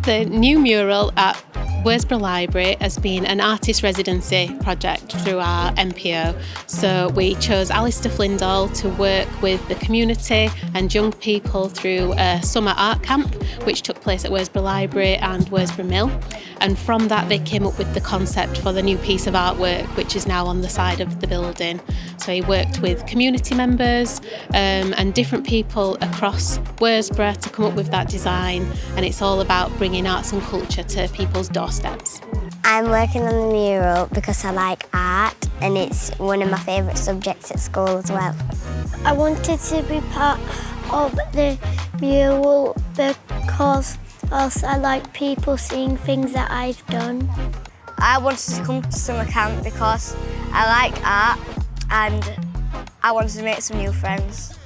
The new mural at Worsbrough Library has been an artist residency project through our MPO. So we chose Alastair Flindall to work with the community and young people through a summer art camp which took place at Worsbrough Library and Worsbrough Mill. And from that they came up with the concept for the new piece of artwork which is now on the side of the building. So he worked with community members and different people across Worsbrough to come up with that design, and it's all about bringing arts and culture to people's doorsteps. I'm working on the mural because I like art and it's one of my favourite subjects at school as well. I wanted to be part of the mural because I like people seeing things that I've done. I wanted to come to summer camp because I like art and I wanted to make some new friends.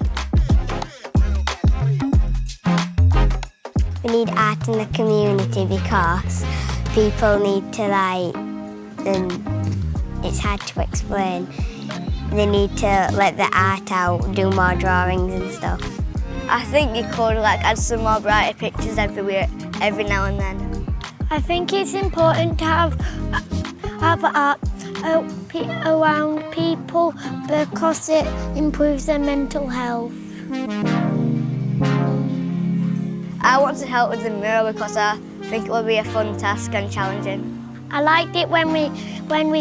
We need art in the community because people need to and it's hard to explain. They need to let the art out, do more drawings and stuff. I think you could add some more brighter pictures every now and then. I think it's important to have art around people because it improves their mental health. I want to help with the mural because I think it will be a fun task and challenging. I liked it when we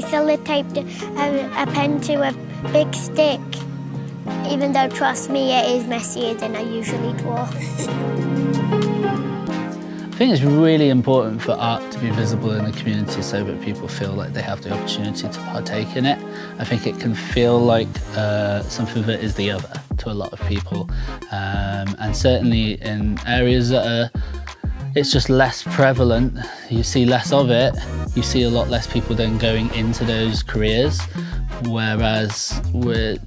sellotaped a pen to a big stick, even though, trust me, it is messier than I usually draw. I think it's really important for art to be visible in the community so that people feel like they have the opportunity to partake in it. I think it can feel like something that is the other to a lot of people, and certainly in areas that it's just less prevalent, you see less of it, you see a lot less people then going into those careers, whereas we're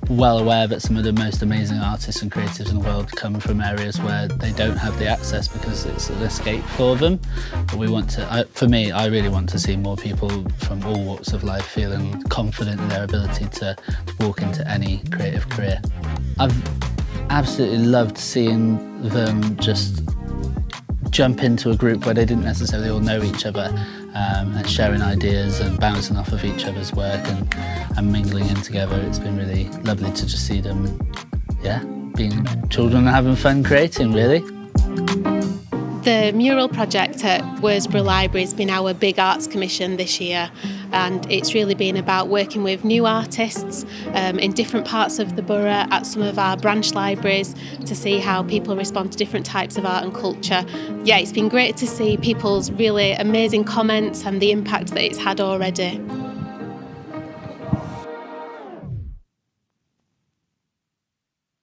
well aware that some of the most amazing artists and creatives in the world come from areas where they don't have the access because it's an escape for them. But we want to, for me, I really want to see more people from all walks of life feeling confident in their ability to walk into any creative career. I've absolutely loved seeing them just jump into a group where they didn't necessarily all know each other, and sharing ideas and bouncing off of each other's work and mingling in together. It's been really lovely to just see them, being children and having fun creating, really. The mural project at Worsbrough Library has been our big arts commission this year, and it's really been about working with new artists in different parts of the borough at some of our branch libraries to see how people respond to different types of art and culture. Yeah, it's been great to see people's really amazing comments and the impact that it's had already.